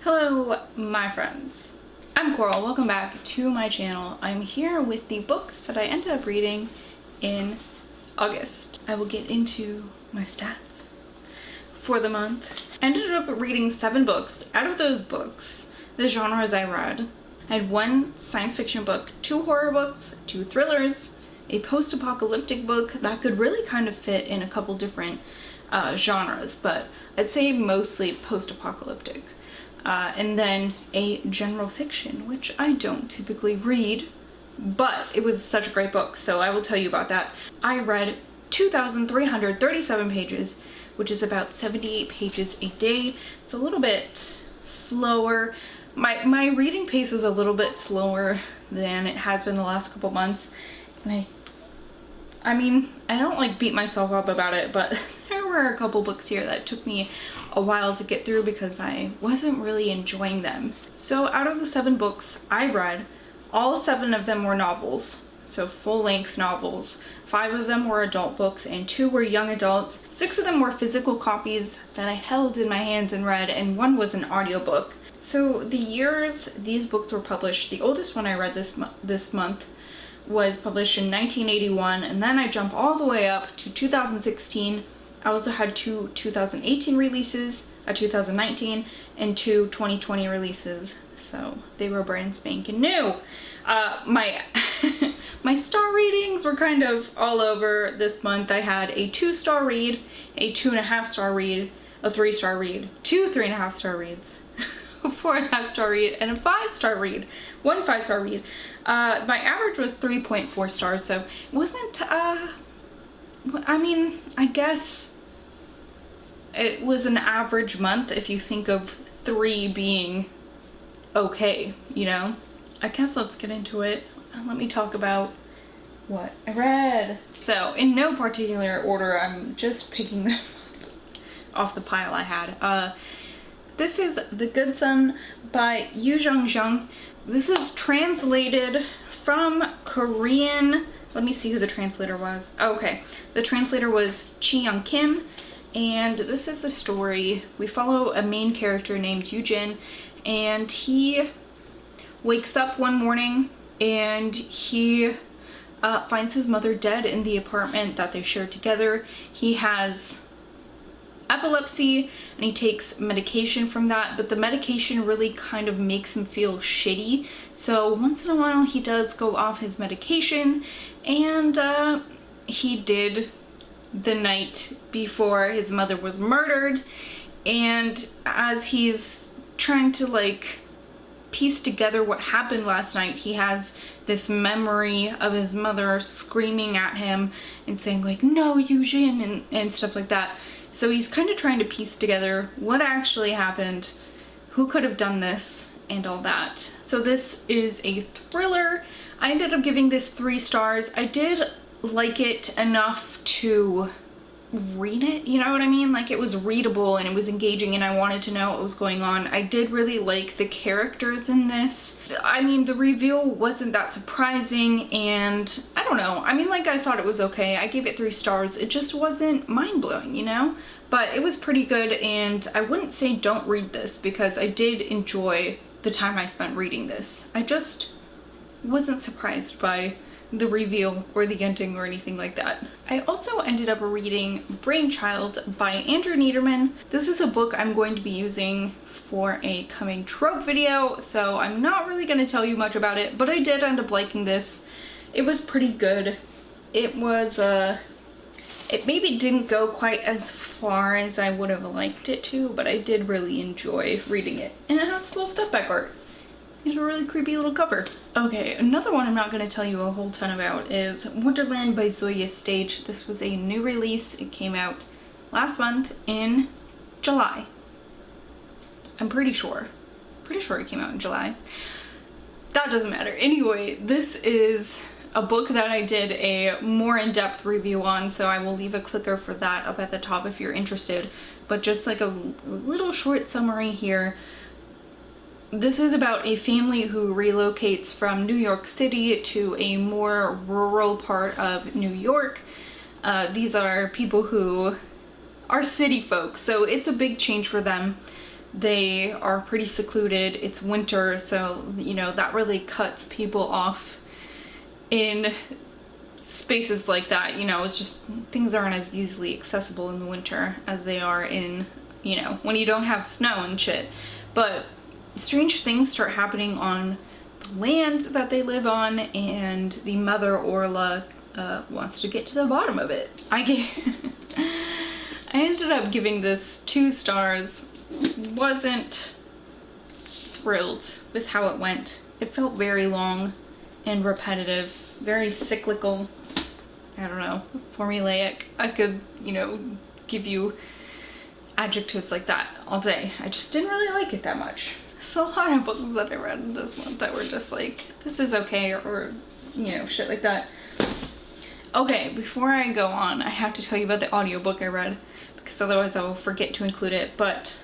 Hello, my friends. I'm Coral. Welcome back to my channel. I'm here with the books that I ended up reading in August. I will get into my stats for the month. I ended up reading 7 books. Out of those books, the genres I read, I had 1 science fiction book, 2 horror books, 2 thrillers, a post-apocalyptic book that could really kind of fit in a couple different genres, but I'd say mostly post-apocalyptic. And then a general fiction, which I don't typically read, but it was such a great book, so I will tell you about that. I read 2,337 pages, which is about 78 pages a day. It's a little bit slower. My reading pace was a little bit slower than it has been the last couple months, and I mean, I don't like beat myself up about it, but there were a couple books here that took me a while to get through because I wasn't really enjoying them. So out of the 7 books I read, all 7 of them were novels, so full-length novels. 5 of them were adult books and 2 were young adults. 6 of them were physical copies that I held in my hands and read, and 1 was an audiobook. So the years these books were published, the oldest one I read this month was published in 1981, and then I jump all the way up to 2016. I also had 2 2018 releases, a 2019, and 2 2020 releases, so they were brand spanking new. My star ratings were kind of all over this month. I had a 2-star read, a 2.5-star read, a 3-star read, 2 3.5-star reads, a 4.5-star read, and a 5-star read. 1 5-star read. My average was 3.4 stars, so it wasn't, I mean, I guess it was an average month if you think of 3 being okay, you know? I guess let's get into it. Let me talk about what I read. So, in no particular order, I'm just picking them off the pile I had. This is The Good Son by You-Jeong. This is translated from Korean. Let me see who the translator was. Oh, okay. The translator was Chi-Young Kim, and this is the story. We follow a main character named You-Jeong, and he wakes up one morning and he finds his mother dead in the apartment that they share together. He has epilepsy and he takes medication from that, but the medication really kind of makes him feel shitty, so once in a while he does go off his medication, and he did the night before his mother was murdered, and as he's trying to like piece together what happened last night, he has this memory of his mother screaming at him and saying like, "No, You-Jeong," and stuff like that. So he's kind of trying to piece together what actually happened, who could have done this, and all that. So this is a thriller. I ended up giving this 3 stars. I did like it enough to read it, you know what I mean? Like, it was readable and it was engaging and I wanted to know what was going on. I did really like the characters in this. I mean, the reveal wasn't that surprising, and I don't know. I mean, like, I thought it was okay. I gave it 3 stars. It just wasn't mind-blowing, you know? But it was pretty good, and I wouldn't say don't read this because I did enjoy the time I spent reading this. I just wasn't surprised by the reveal or the ending or anything like that. I also ended up reading Brainchild by Andrew Neiderman. This is a book I'm going to be using for a coming trope video, so I'm not really going to tell you much about it, but I did end up liking this. It was pretty good. It was, it maybe didn't go quite as far as I would have liked it to, but I did really enjoy reading it. And it has cool step back art. It's a really creepy little cover. Okay, another one I'm not going to tell you a whole ton about is Wonderland by Zoje Stage. This was a new release. It came out last month in July. I'm pretty sure. Pretty sure it came out in July. That doesn't matter. Anyway, this is a book that I did a more in-depth review on, so I will leave a clicker for that up at the top if you're interested. But just like a little short summary here. This is about a family who relocates from New York City to a more rural part of New York. These are people who are city folk, so it's a big change for them. They are pretty secluded. It's winter, so, you know, that really cuts people off in spaces like that. You know, it's just, things aren't as easily accessible in the winter as they are in, you know, when you don't have snow and shit. But strange things start happening on the land that they live on, and the mother, Orla, wants to get to the bottom of it. I ended up giving this 2 stars. Wasn't thrilled with how it went. It felt very long and repetitive, very cyclical. I don't know, formulaic. I could, you know, give you adjectives like that all day. I just didn't really like it that much. There's a lot of books that I read this month that were just like, this is okay, or, you know, shit like that. Okay, before I go on, I have to tell you about the audiobook I read, because otherwise I will forget to include it. But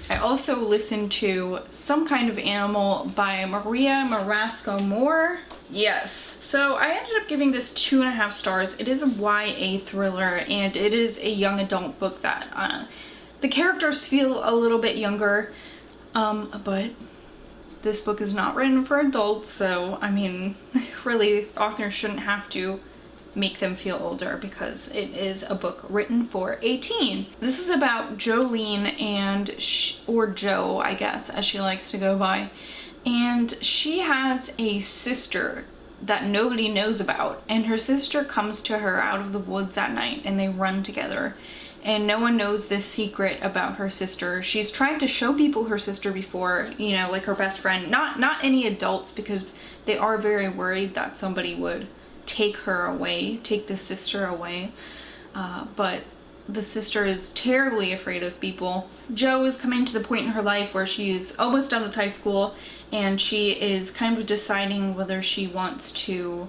I also listened to Some Kind of Animal by Maria Marasco-Moore. Yes, so I ended up giving this 2.5 stars. It is a YA thriller, and it is a young adult book that the characters feel a little bit younger, but this book is not written for adults, so I mean, really, authors shouldn't have to make them feel older, because it is a book written for a teen. This is about Jolene and, or Jo, I guess, as she likes to go by. And she has a sister that nobody knows about. And her sister comes to her out of the woods at night, and they run together. And no one knows this secret about her sister. She's tried to show people her sister before, you know, like her best friend. Not any adults, because they are very worried that somebody would take her away, take the sister away, but the sister is terribly afraid of people. Jo is coming to the point in her life where she's almost done with high school, and she is kind of deciding whether she wants to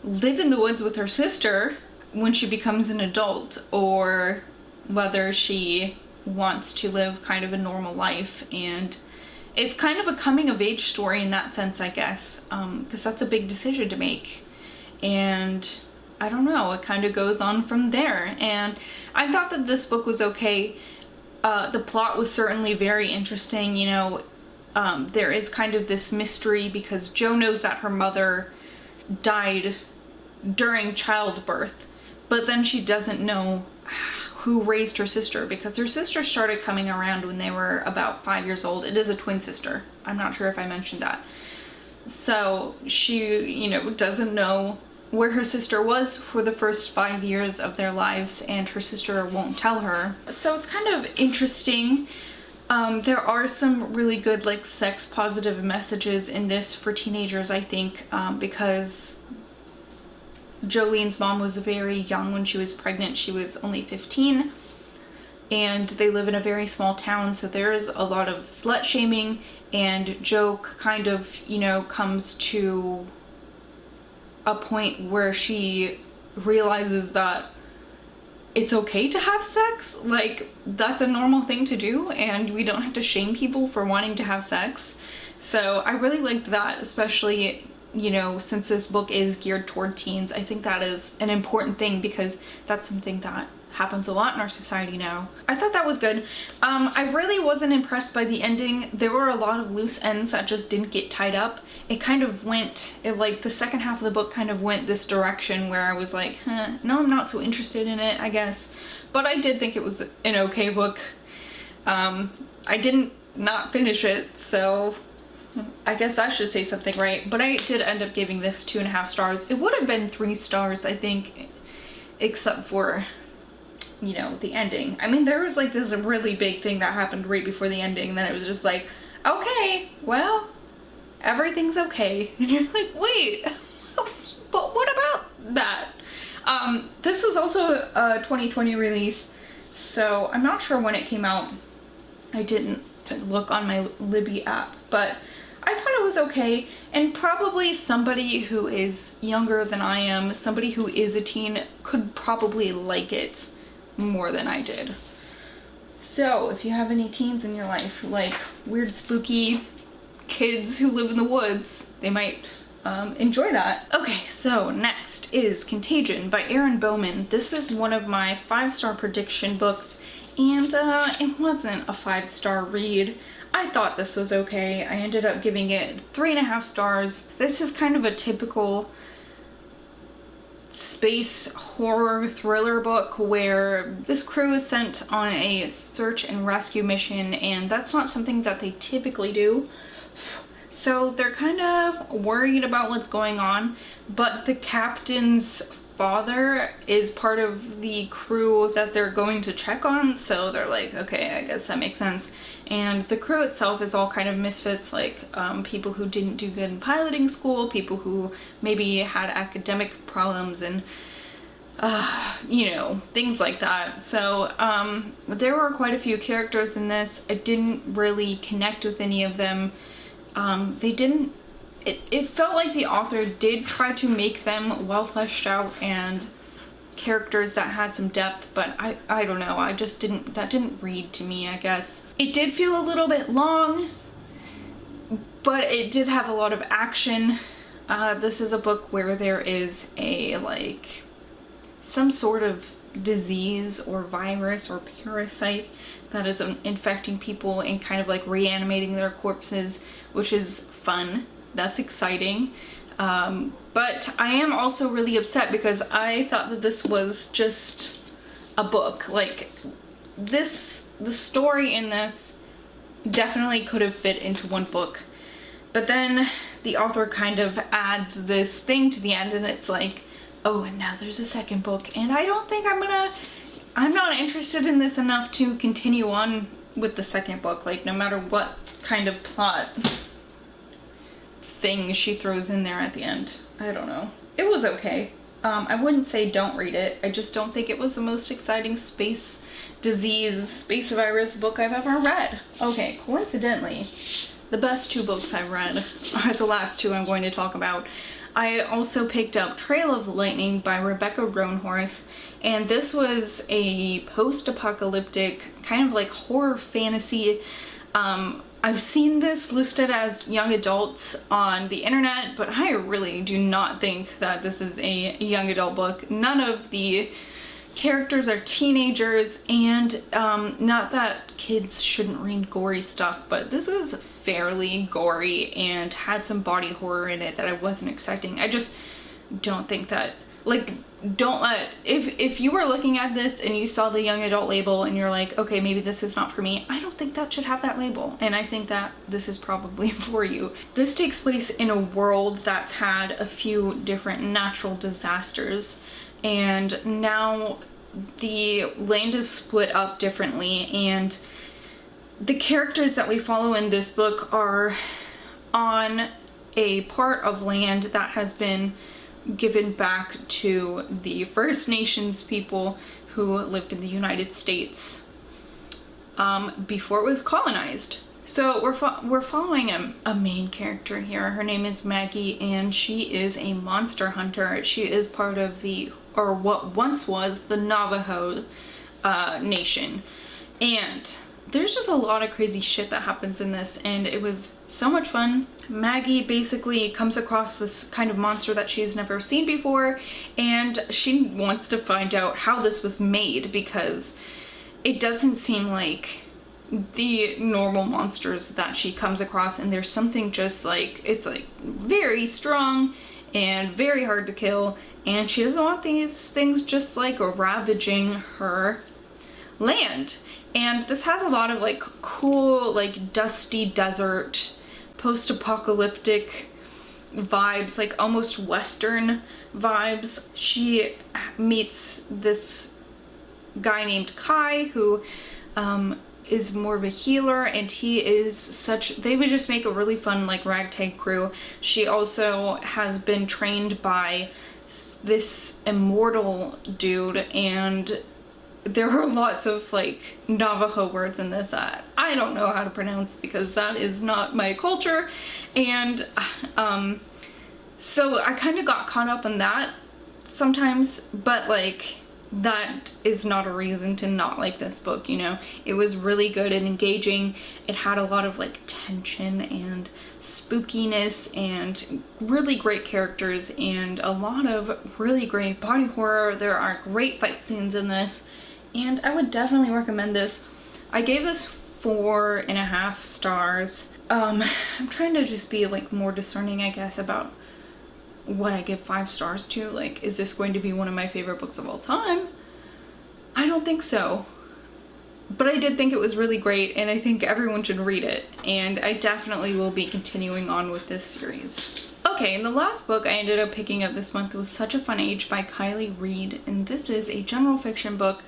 live in the woods with her sister when she becomes an adult, or whether she wants to live kind of a normal life. And it's kind of a coming of age story in that sense, I guess, because that's a big decision to make. And I don't know, it kind of goes on from there. And I thought that this book was okay. The plot was certainly very interesting. You know, there is kind of this mystery, because Jo knows that her mother died during childbirth, but then she doesn't know who raised her sister, because her sister started coming around when they were about 5 years old. It is a twin sister. I'm not sure if I mentioned that. So she, you know, doesn't know where her sister was for the first 5 years of their lives, and her sister won't tell her. So it's kind of interesting. There are some really good, like, sex positive messages in this for teenagers, I think, because Jolene's mom was very young when she was pregnant. She was only 15, and they live in a very small town, so there is a lot of slut shaming, and Jo kind of, you know, comes to a point where she realizes that it's okay to have sex. Like, that's a normal thing to do, and we don't have to shame people for wanting to have sex. So I really liked that, especially, you know, since this book is geared toward teens. I think that is an important thing, because that's something that happens a lot in our society now. I thought that was good. I really wasn't impressed by the ending. There were a lot of loose ends that just didn't get tied up. It kind of went, like, the second half of the book kind of went this direction where I was like, no, I'm not so interested in it, I guess. But I did think it was an okay book. I didn't not finish it, so I guess that should say something, right? But I did end up giving this 2.5 stars. It would have been 3 stars, I think, except for, you know, the ending. I mean, there was like this really big thing that happened right before the ending, and then it was just like, okay, well, everything's okay. And you're like, wait, but what about that? This was also a 2020 release, so I'm not sure when it came out. I didn't look on my Libby app, but I thought it was okay, and probably somebody who is younger than I am, somebody who is a teen, could probably like it more than I did. So if you have any teens in your life, like weird spooky kids who live in the woods, they might enjoy that. Okay, so next is Contagion by Erin Bowman. This is one of my 5-star prediction books, and it wasn't a 5-star read. I thought this was okay. I ended up giving it 3.5 stars. This is kind of a typical space horror thriller book where this crew is sent on a search and rescue mission, and that's not something that they typically do. So they're kind of worried about what's going on, but the captain's father is part of the crew that they're going to check on, so they're like, okay, I guess that makes sense. And the crew itself is all kind of misfits, like people who didn't do good in piloting school, people who maybe had academic problems, and you know, things like that. So there were quite a few characters in this. I didn't really connect with any of them. It felt like the author did try to make them well fleshed out and characters that had some depth, but I don't know, that didn't read to me, I guess. It did feel a little bit long, but it did have a lot of action. This is a book where there is some sort of disease or virus or parasite that is infecting people and kind of like reanimating their corpses, which is fun. That's exciting. But I am also really upset because I thought that this was just a book. Like the story in this definitely could have fit into one book. But then the author kind of adds this thing to the end, and it's like, oh, and now there's a second book. And I don't think I'm not interested in this enough to continue on with the second book, like no matter what kind of plot thing she throws in there at the end. I don't know. It was okay. I wouldn't say don't read it. I just don't think it was the most exciting space virus book I've ever read. Okay, coincidentally, the best 2 books I've read are the last 2 I'm going to talk about. I also picked up Trail of Lightning by Rebecca Roanhorse, and this was a post-apocalyptic kind of like horror fantasy. I've seen this listed as young adults on the internet, but I really do not think that this is a young adult book. None of the characters are teenagers, and not that kids shouldn't read gory stuff, but this is fairly gory and had some body horror in it that I wasn't expecting. I just don't think that, like, if you were looking at this and you saw the young adult label and you're like, okay, maybe this is not for me, I don't think that should have that label, and I think that this is probably for you. This takes place in a world that's had a few different natural disasters, and now the land is split up differently, and the characters that we follow in this book are on a part of land that has been given back to the First Nations people who lived in the United States before it was colonized. So we're following a main character here. Her name is Maggie, and she is a monster hunter. She is part of what once was the Navajo nation, and there's just a lot of crazy shit that happens in this, and it was so much fun. Maggie basically comes across this kind of monster that she's never seen before, and she wants to find out how this was made, because it doesn't seem like the normal monsters that she comes across, and there's something just like, it's like very strong and very hard to kill, and she doesn't want these things just like ravaging her land. And this has a lot of like cool, like dusty desert, post-apocalyptic vibes, like almost Western vibes. She meets this guy named Kai, who is more of a healer, and he is they would just make a really fun like ragtag crew. She also has been trained by this immortal dude, and there are lots of like Navajo words in this that I don't know how to pronounce because that is not my culture, and so I kind of got caught up in that sometimes, but like that is not a reason to not like this book, you know. It was really good and engaging. It had a lot of like tension and spookiness and really great characters and a lot of really great body horror. There are great fight scenes in this, and I would definitely recommend this. I gave this 4.5 stars. I'm trying to just be like more discerning, I guess, about what I give 5 stars to. Like, is this going to be one of my favorite books of all time? I don't think so. But I did think it was really great, and I think everyone should read it. And I definitely will be continuing on with this series. Okay, and the last book I ended up picking up this month was Such a Fun Age by Kiley, Reid. And this is a general fiction book,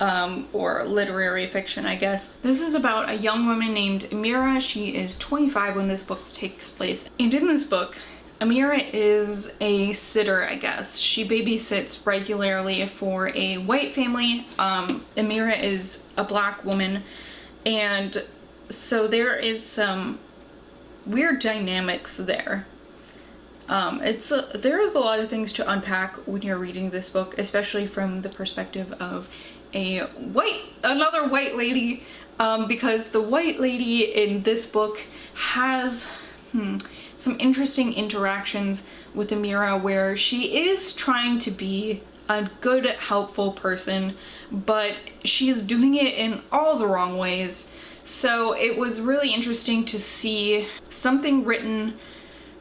or literary fiction, I guess. This is about a young woman named Amira. She is 25 when this book takes place. And in this book, Amira is a sitter, I guess. She babysits regularly for a white family. Amira is a black woman, and so there is some weird dynamics there. There is a lot of things to unpack when you're reading this book, especially from the perspective of another white lady, because the white lady in this book has some interesting interactions with Amira where she is trying to be a good, helpful person, but she is doing it in all the wrong ways. So it was really interesting to see something written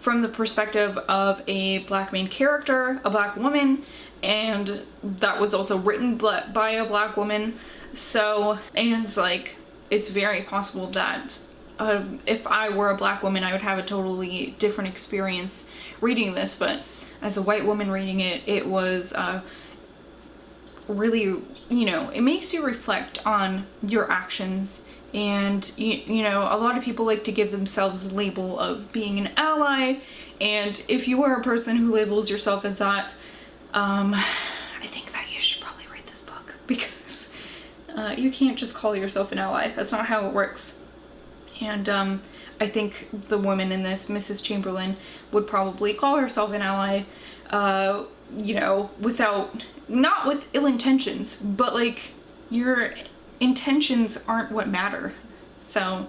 from the perspective of a black main character, a black woman, and that was also written by a black woman. So, and it's like, it's very possible that if I were a black woman, I would have a totally different experience reading this, but as a white woman reading it, it was really, you know, it makes you reflect on your actions. And you know, a lot of people like to give themselves the label of being an ally, and if you are a person who labels yourself as that, I think that you should probably read this book, because you can't just call yourself an ally. That's not how it works. And I think the woman in this, Mrs. Chamberlain, would probably call herself an ally, you know, not with ill intentions, but like, your intentions aren't what matter. So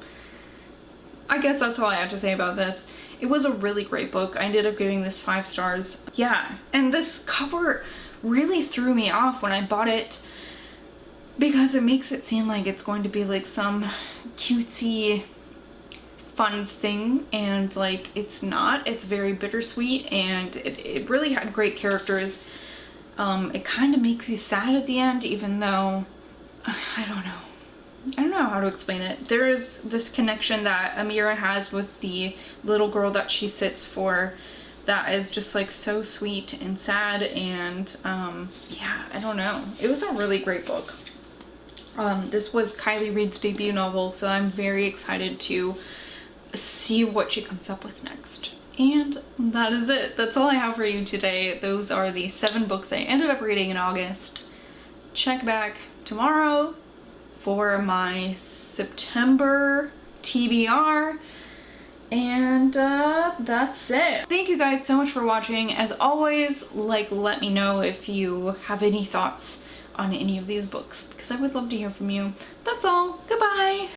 I guess that's all I have to say about this. It was a really great book. I ended up giving this 5 stars. Yeah, and this cover really threw me off when I bought it, because it makes it seem like it's going to be like some cutesy fun thing, and like, it's not. It's very bittersweet, and it really had great characters. It kind of makes you sad at the end, even though I don't know how to explain it. There is this connection that Amira has with the little girl that she sits for that is just like so sweet and sad, and yeah, I don't know. It was a really great book. This was Kiley Reid's debut novel, so I'm very excited to see what she comes up with next. And that is it. That's all I have for you today. Those are the 7 books I ended up reading in August. Check back tomorrow for my September TBR, and that's it. Thank you guys so much for watching. As always, like, let me know if you have any thoughts on any of these books, because I would love to hear from you. That's all. Goodbye!